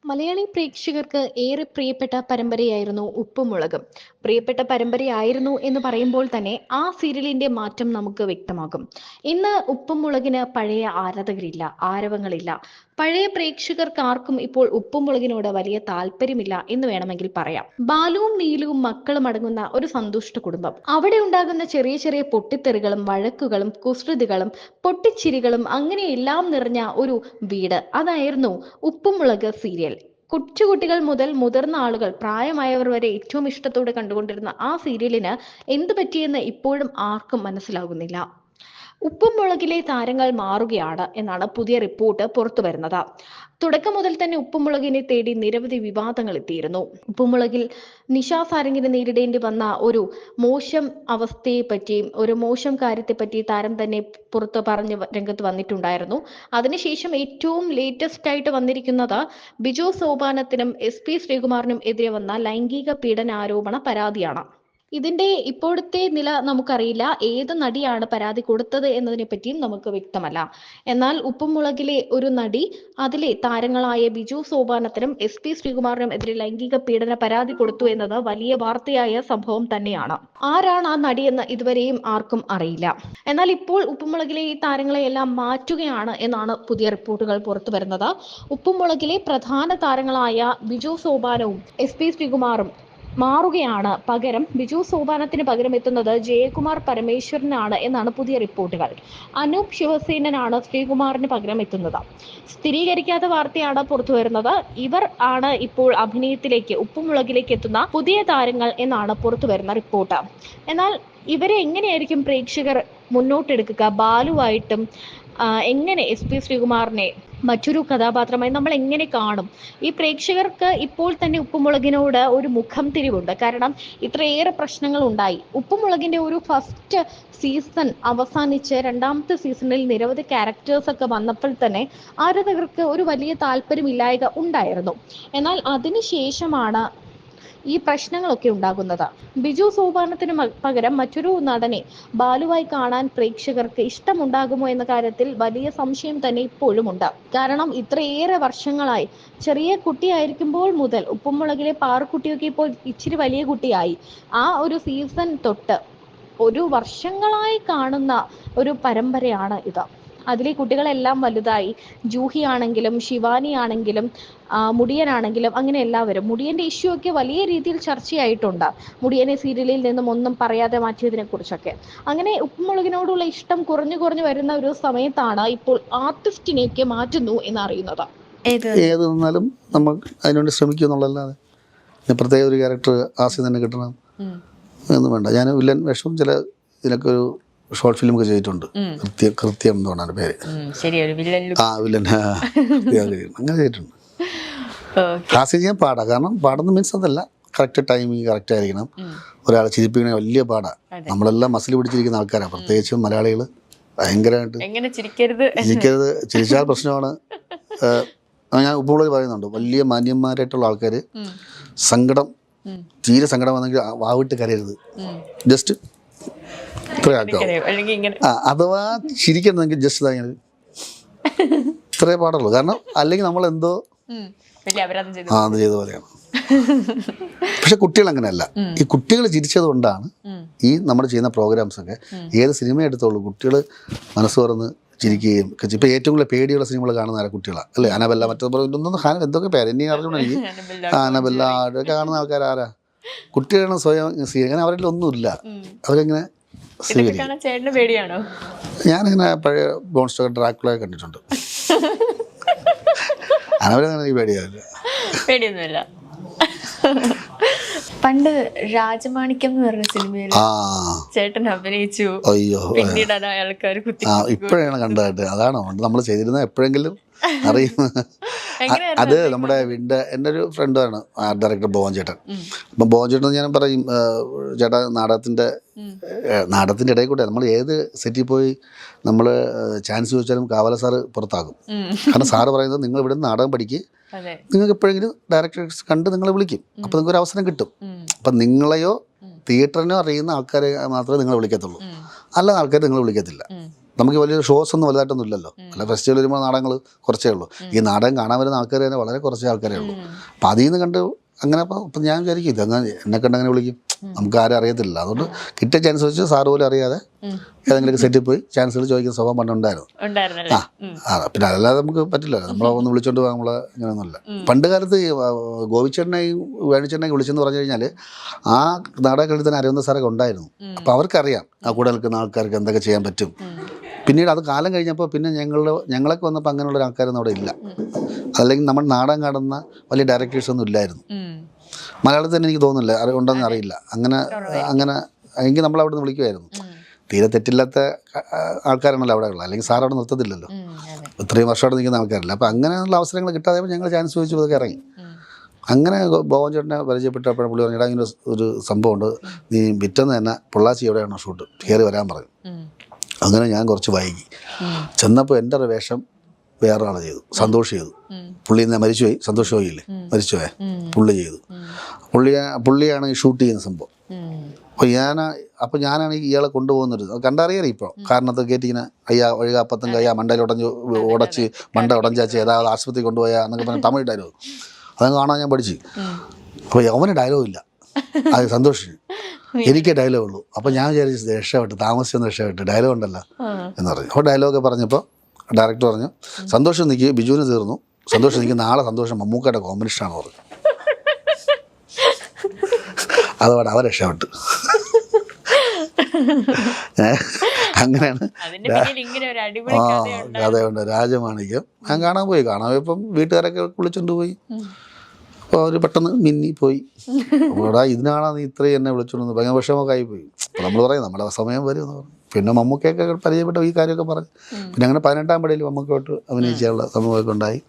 മലയാളി പ്രേക്ഷകർക്ക് ഏറെ പ്രിയപ്പെട്ട പരമ്പരയായിരുന്നു ഉപ്പും മുളകും. പ്രിയപ്പെട്ട പരമ്പരയായിരുന്നു എന്ന് പറയുമ്പോൾ തന്നെ ആ സീരിയലിന്റെ മാറ്റം നമുക്ക് വ്യക്തമാകും. ഇന്ന് ഉപ്പും മുളകിന് പഴയ ആരാധകരില്ല, ആരവങ്ങളില്ല. പഴയ പ്രേക്ഷകർക്ക് ആർക്കും ഇപ്പോൾ ഉപ്പും മുളകിനോട് വലിയ താല്പര്യമില്ല എന്ന് വേണമെങ്കിൽ പറയാം. ബാലുവും നീലുവും മക്കളും അടങ്ങുന്ന ഒരു സന്തുഷ്ട കുടുംബം. അവിടെ ഉണ്ടാകുന്ന ചെറിയ ചെറിയ പൊട്ടിത്തെറികളും വഴക്കുകളും കുസൃതികളും പൊട്ടിച്ചിരികളും അങ്ങനെ എല്ലാം നിറഞ്ഞ ഒരു വീട്, അതായിരുന്നു ഉപ്പും മുളക് സീരിയൽ. കൊച്ചുകുട്ടികൾ മുതൽ മുതിർന്ന ആളുകൾ, പ്രായമായവർ വരെ ഏറ്റവും ഇഷ്ടത്തോടെ കണ്ടുകൊണ്ടിരുന്ന ആ സീരിയലിന് എന്തു പറ്റിയെന്ന് ഇപ്പോഴും ആർക്കും മനസ്സിലാകുന്നില്ല. ഉപ്പും മുളകിലെ താരങ്ങൾ മാറുകയാണ് എന്നാണ് പുതിയ റിപ്പോർട്ട് പുറത്തു വരുന്നത്. തുടക്കം മുതൽ തന്നെ ഉപ്പുമുളകിനെ തേടി നിരവധി വിവാദങ്ങൾ എത്തിയിരുന്നു. ഉപ്പുമുളകിൽ നിഷ സാരംഗിന് നേരിടേണ്ടി വന്ന ഒരു മോശം അവസ്ഥയെ പറ്റിയും ഒരു മോശം കാര്യത്തെപ്പറ്റി താരം തന്നെ പുറത്ത് പറഞ്ഞ് രംഗത്ത് വന്നിട്ടുണ്ടായിരുന്നു. അതിനുശേഷം ഏറ്റവും ലേറ്റസ്റ്റ് ആയിട്ട് വന്നിരിക്കുന്നത് ബിജു സോപാനത്തിനും SP ശ്രീകുമാറിനും എതിരെ വന്ന ലൈംഗിക പീഡനാരോപണ പരാതിയാണ്. ഇതിന്റെ ഇപ്പോഴത്തെ നില നമുക്കറിയില്ല. ഏത് നടിയാണ് പരാതി കൊടുത്തത് എന്നതിനെ പറ്റിയും നമുക്ക് വ്യക്തമല്ല. എന്നാൽ ഉപ്പും മുളകിലെ ഒരു നടി അതിലെ താരങ്ങളായ ബിജു സോപാനത്തിനും SP ശ്രീകുമാറിനും എതിരെ ലൈംഗിക പീഡന പരാതി കൊടുത്തു എന്നത് വലിയ വാർത്തയായ സംഭവം തന്നെയാണ്. ആരാണ് ആ നടിയെന്ന് ഇതുവരെയും ആർക്കും അറിയില്ല. എന്നാൽ ഇപ്പോൾ ഉപ്പുമുളകിലെ ഈ താരങ്ങളെയെല്ലാം മാറ്റുകയാണ് എന്നാണ് പുതിയ റിപ്പോർട്ടുകൾ പുറത്തു വരുന്നത്. ഉപ്പുമുളകിലെ പ്രധാന താരങ്ങളായ ബിജു സോപാനവും SP ശ്രീകുമാറും മാറുകയാണ്. പകരം ബിജു സോപാനത്തിന് പകരം എത്തുന്നത് ജയകുമാർ പരമേശ്വരനാണ് എന്നാണ് പുതിയ റിപ്പോർട്ടുകൾ. അനൂപ് ശിവസേനനാണ് ശ്രീകുമാറിന് പകരം എത്തുന്നത്. സ്ഥിരീകരിക്കാത്ത വാർത്തയാണ് പുറത്തു വരുന്നത്. ഇവർ ആണ് ഇപ്പോൾ അഭിനയത്തിലേക്ക് ഉപ്പുമുളകിലേക്ക് എത്തുന്ന പുതിയ താരങ്ങൾ എന്നാണ് പുറത്തു വരുന്ന റിപ്പോർട്ട്. എന്നാൽ ഇവരെ എങ്ങനെയായിരിക്കും പ്രേക്ഷകർ മുന്നോട്ടെടുക്കുക? ബാലുവായിട്ടും എങ്ങനെ SP ശ്രീകുമാറിനെ മറ്റൊരു കഥാപാത്രമായി നമ്മൾ എങ്ങനെ കാണും? ഈ പ്രേക്ഷകർക്ക് ഇപ്പോൾ തന്നെ ഉപ്പുമുളകിനോട് ഒരു മുഖം തിരിവുണ്ട്. കാരണം ഇത്രയേറെ പ്രശ്നങ്ങൾ ഉണ്ടായി. ഉപ്പുമുളകിന്റെ ഒരു ഫസ്റ്റ് സീസൺ അവസാനിച്ച് രണ്ടാമത്തെ സീസണിൽ നിരവധി ക്യാരക്ടേഴ്സ് ഒക്കെ വന്നപ്പോൾ തന്നെ ആരാധകർക്ക് ഒരു വലിയ താല്പര്യമില്ലായ്ക ഉണ്ടായിരുന്നു. എന്നാൽ അതിനുശേഷമാണ് ഈ പ്രശ്നങ്ങളൊക്കെ ഉണ്ടാകുന്നത്. ബിജു സോപാനത്തിന് പകരം മറ്റൊരു നടനെ ബാലുവായി കാണാൻ പ്രേക്ഷകർക്ക് ഇഷ്ടമുണ്ടാകുമോ എന്ന കാര്യത്തിൽ വലിയ സംശയം തന്നെ ഇപ്പോഴും ഉണ്ട്. കാരണം ഇത്രയേറെ വർഷങ്ങളായി, ചെറിയ കുട്ടിയായിരിക്കുമ്പോൾ മുതൽ ഉപ്പുമുളകിലെ പാറുക്കുട്ടിയൊക്കെ ഇപ്പോൾ ഇച്ചിരി വലിയ കുട്ടിയായി. ആ ഒരു സീസൺ തൊട്ട് ഒരു വർഷങ്ങളായി കാണുന്ന ഒരു പരമ്പരയാണ് ഇത്. അതിലെ കുട്ടികളെല്ലാം വലുതായി. ജൂഹി ആണെങ്കിലും ശിവാനി ആണെങ്കിലും മുടിയനാണെങ്കിലും അങ്ങനെ എല്ലാവരും. മുടിയന്റെ ഇഷ്യൂ ഒക്കെ വലിയ രീതിയിൽ ചർച്ചയായിട്ടുണ്ട്. മുടിയനെ സീരിയലിൽ നിന്നും ഒന്നും പറയാതെ മാറ്റിയതിനെ കുറിച്ചൊക്കെ. അങ്ങനെ ഉപ്പുമുളകിനോടുള്ള ഇഷ്ടം കുറഞ്ഞു കുറഞ്ഞു വരുന്ന ഒരു സമയത്താണ് ഇപ്പോൾ ആർട്ടിസ്റ്റിനെയൊക്കെ മാറ്റുന്നു എന്നറിയുന്നത്. ഏത് നിന്നാലും നമ്മൾ അതിനുവേണ്ടി ശ്രമിക്കും എന്നുള്ളതല്ലാതെ പ്രത്യേക ഒരു ക്യാരക്ടർ ആസ്യം തന്നെ കിട്ടണം ഒന്നും വേണ്ട. ഞാൻ വില്ലൻ വേഷം ചില ഇതിനൊക്കെ ഒരു ഷോർട്ട് ഫിലിം ഒക്കെ ചെയ്തിട്ടുണ്ട്. കൃത്യം എന്ന് പറഞ്ഞാൽ പേര്. വില്ലൻ അങ്ങനെ ചെയ്തിട്ടുണ്ട്. ഹാസ്യം ചെയ്യാൻ പാടാ. കാരണം പാടുന്ന മീൻസ് അതല്ല, കറക്റ്റ് ടൈമിങ് കറക്റ്റ് ആയിരിക്കണം. ഒരാളെ ചിരിപ്പിക്കണേ വലിയ പാടാ. നമ്മളെല്ലാം മസിൽ പിടിച്ചിരിക്കുന്ന ആൾക്കാരാണ്, പ്രത്യേകിച്ചും മലയാളികൾ. ഭയങ്കരമായിട്ട് ചിരിക്കരുത്, ചിരിച്ചാൽ പ്രശ്നമാണ്. ഞാൻ ഉപ്പുമുളകിൽ പറയുന്നുണ്ട്, വലിയ മാന്യന്മാരായിട്ടുള്ള ആൾക്കാർ സങ്കടം, തീരെ സങ്കടം വന്നെങ്കിൽ വാവിട്ട് കരയരുത്, ജസ്റ്റ് ഇത്രേ ആക്കാം. അഥവാ ചിരിക്കണമെങ്കിൽ ജസ്റ്റ് ഇതാ ഇത്രേ പാടുള്ളൂ. കാരണം അല്ലെങ്കിൽ നമ്മളെന്തോ അത് ചെയ്ത പോലെയാണ്. പക്ഷെ കുട്ടികൾ അങ്ങനെയല്ല. ഈ കുട്ടികൾ ചിരിച്ചത് കൊണ്ടാണ് ഈ നമ്മൾ ചെയ്യുന്ന പ്രോഗ്രാംസ് ഒക്കെ, ഏത് സിനിമ എടുത്തോളൂ, കുട്ടികൾ മനസ്സ് തുറന്ന് ചിരിക്കുകയും. ഇപ്പം ഏറ്റവും കൂടുതൽ പേടിയുള്ള സിനിമകൾ കാണുന്ന ആരാ? കുട്ടികളാണ് അല്ലേ? അനബെല്ല, മറ്റൊന്നും എന്തൊക്കെ പേര് എന്നെ അറിഞ്ഞു എനിക്ക്. അനബെല്ല അതൊക്കെ കാണുന്ന ആൾക്കാർ ആരാ? കുട്ടികളാണ് സ്വയം. അങ്ങനെ അവരിൽ ഒന്നുമില്ല, അവരെങ്ങനെ ഞാനിങ്ങനെ പഴയ ബോൺ സ്റ്റോക്കർ ഡ്രാക്കുളയെ കണ്ടിട്ടുണ്ട്. അനവരങ്ങനെ ഈ പേടിയൊന്നുമില്ല. പണ്ട് രാജമാണിക്യം എന്ന് പറഞ്ഞ സിനിമയിൽ ചേട്ടൻ അഭിനയിച്ചു. അയ്യോ, പിന്നീട് ആൾക്കാർ ഇപ്പോഴാണ് കണ്ടതായിട്ട്. അതാണ് നമ്മൾ ചെയ്തിരുന്നത്, എപ്പോഴെങ്കിലും അറിയും. അത് നമ്മുടെ എൻ്റെ ഒരു ഫ്രണ്ടാണ് ഡയറക്ടർ ബോവൻ ചേട്ടൻ. അപ്പം ബോവൻ ചേട്ടൻ ഞാൻ പറയും, ചേട്ടാ നാടകത്തിൻ്റെ ഇടയിൽ കൂടെ നമ്മൾ ഏത് സെറ്റിൽ പോയി നമ്മൾ ചാൻസ് ചോദിച്ചാലും കാവല സാറ് പുറത്താകും. കാരണം സാറ് പറയുന്നത്, നിങ്ങൾ ഇവിടെ നിന്ന് നാടകം പഠിക്കുക, നിങ്ങൾക്ക് എപ്പോഴെങ്കിലും ഡയറക്ടേഴ്സ് കണ്ട് നിങ്ങളെ വിളിക്കും, അപ്പോൾ നിങ്ങൾക്ക് ഒരു അവസരം കിട്ടും. അപ്പം നിങ്ങളെയോ തിയേറ്ററിനോ അറിയുന്ന ആൾക്കാരെ മാത്രമേ നിങ്ങളെ വിളിക്കത്തുള്ളൂ, അല്ലാതെ ആൾക്കാർ നിങ്ങൾ വിളിക്കത്തില്ല. നമുക്ക് വലിയ ഷോസ് ഒന്നും വലുതായിട്ടൊന്നും ഇല്ലല്ലോ. അല്ല ഫെസ്റ്റിവൽ വരുമ്പോൾ നാടകങ്ങൾ കുറച്ചേ ഉള്ളൂ. ഈ നാടകം കാണാൻ വരുന്ന ആൾക്കാർ തന്നെ വളരെ കുറച്ച് ആൾക്കാരേ ഉള്ളൂ. അപ്പം അതിൽ നിന്ന് കണ്ട് അങ്ങനെ ഇപ്പം ഞാൻ വിചാരിക്കും ഇതങ്ങനെ എന്നെ കണ്ട് അങ്ങനെ വിളിക്കും, നമുക്ക് ആരും അറിയത്തില്ല. അതുകൊണ്ട് കിട്ടിയ ചാൻസ് വെച്ച് സാറ് പോലും അറിയാതെ ഏതെങ്കിലും സെറ്റിൽ പോയി ചാൻസുകൾ ചോദിക്കുന്ന സ്വഭാവം പണ്ടുണ്ടായിരുന്നു. പിന്നെ അതല്ലാതെ നമുക്ക് പറ്റില്ല, നമ്മളെ ഒന്ന് വിളിച്ചോണ്ട് പോകാൻ നമ്മളെ ഇങ്ങനെയൊന്നുമില്ല. പണ്ട് കാലത്ത് ഗോപിച്ചേട്ടനെയും വേണിച്ചേട്ടനെയും വിളിച്ചെന്ന് പറഞ്ഞു കഴിഞ്ഞാൽ ആ നാടകങ്ങളിൽ തന്നെ അരവിന്ദ സാറൊക്കെ ഉണ്ടായിരുന്നു. അപ്പോൾ അവർക്കറിയാം ആ കൂടെ നിൽക്കുന്ന ആൾക്കാർക്ക് എന്തൊക്കെ ചെയ്യാൻ പറ്റും. പിന്നീട് അത് കാലം കഴിഞ്ഞപ്പോൾ പിന്നെ ഞങ്ങളൊക്കെ വന്നപ്പോൾ അങ്ങനെയുള്ള ആൾക്കാരൊന്നും അവിടെ ഇല്ല. അല്ലെങ്കിൽ നമ്മൾ നാടകം കാണുന്ന വലിയ ഡയറക്ടേഴ്സൊന്നും ഇല്ലായിരുന്നു. മലയാളത്തിൽ തന്നെ എനിക്ക് തോന്നുന്നില്ല ഉണ്ടെന്ന് അറിയില്ല. അങ്ങനെ എങ്കിൽ നമ്മൾ അവിടെ നിന്ന് വിളിക്കുമായിരുന്നു. തീരെ തെറ്റില്ലാത്ത ആൾക്കാരാണല്ലോ അവിടെ ഉള്ളത്, അല്ലെങ്കിൽ സാർ അവിടെ നിർത്തത്തില്ലല്ലോ. ഇത്രയും വർഷം അവിടെ നിൽക്കുന്ന ആൾക്കാരല്ല. അപ്പോൾ അങ്ങനെയുള്ള അവസരങ്ങൾ കിട്ടാതെ ഞങ്ങൾ ചാൻസ് ചോദിച്ചു അതൊക്കെ ഇറങ്ങി. അങ്ങനെ ബോബൻ ചേട്ടനെ പരിചയപ്പെട്ടപ്പോഴും പുള്ളി പറഞ്ഞു, ഇങ്ങനെ ഒരു സംഭവമുണ്ട്, നീ പിറ്റേന്ന് തന്നെ പൊള്ളാച്ചി എവിടെയാണോ ഷൂട്ട് കയറി വരാൻ പറഞ്ഞു. അങ്ങനെ ഞാൻ കുറച്ച് വൈകി ചെന്നപ്പോൾ എൻ്റെ ഒരു വേഷം വേറെ ആൾ ചെയ്തു, സന്തോഷ് ചെയ്തു. പുള്ളി ഇന്ന് മരിച്ചുപോയി, സന്തോഷ് പോയില്ലേ, മരിച്ചുപോയ പുള്ളി ചെയ്തു. പുള്ളിയാണ് ഈ ഷൂട്ട് ചെയ്യുന്ന സംഭവം. അപ്പോൾ ഞാനാണ് ഇയാളെ കൊണ്ടുപോകുന്നത്. കണ്ടറിയാം ഇപ്പോൾ കാരണത്ത് കയറ്റിങ്ങനെ അയ്യാ ഒഴുക അപ്പത്തും കയ്യാ മണ്ടയിൽ ഉടച്ച് മണ്ട ഉടഞ്ചാച്ച് ഏതാவது ആശുപത്രി കൊണ്ടുപോയാ എന്നൊക്കെ പറഞ്ഞ തമിഴ് ഡയലോഗ് അതങ്ങ് കാണാൻ ഞാൻ പഠിച്ചു. അപ്പോൾ അവന് ഡയലോഗ് ഇല്ല, അത് സന്തോഷിന്, എനിക്ക് ഡയലോഗ് ഉള്ളൂ. അപ്പോൾ ഞാൻ വിചാരിച്ചു രക്ഷപ്പെട്ട് താമസിച്ചൊന്ന് രക്ഷപ്പെട്ട് ഡയലോഗ് ഉണ്ടല്ലോ എന്ന് പറഞ്ഞു. അപ്പോൾ ഡയലോഗ് പറഞ്ഞപ്പോൾ ഡയറക്ടർ പറഞ്ഞു, സന്തോഷം നിൽക്കി ബിജുവിന് തീർന്നു, സന്തോഷം നിൽക്കി നാളെ സന്തോഷം മമ്മൂക്കയുടെ കോമ്പിനേഷനാണ് പറഞ്ഞു. അതോടെ അവർ രക്ഷപ്പെട്ടു. അങ്ങനെയാണ് കഥയുണ്ട്. രാജമാണിക്യം ഞാൻ കാണാൻ പോയപ്പം വീട്ടുകാരൊക്കെ വിളിച്ചോണ്ട് പോയി. അപ്പോൾ അവർ പെട്ടെന്ന് മിന്നി പോയി. അപ്പോൾ ഇതിനാണ് നീ ഇത്രയും എന്നെ വിളിച്ചോണ്ട് ഭയങ്കര വിഷമമൊക്കെ ആയിപ്പോയി. അപ്പോൾ നമ്മൾ പറയും നമ്മുടെ സമയം വരും എന്ന് പറഞ്ഞു. പിന്നെ മമ്മൂക്കയൊക്കെ പരിചയപ്പെട്ട ഈ കാര്യമൊക്കെ പറഞ്ഞു. പിന്നെ അങ്ങനെ 18-ാം പടിയിൽ മമ്മൂക്കയോട്ട് അഭിനയിച്ചുള്ള സംഭവമൊക്കെ ഉണ്ടായി.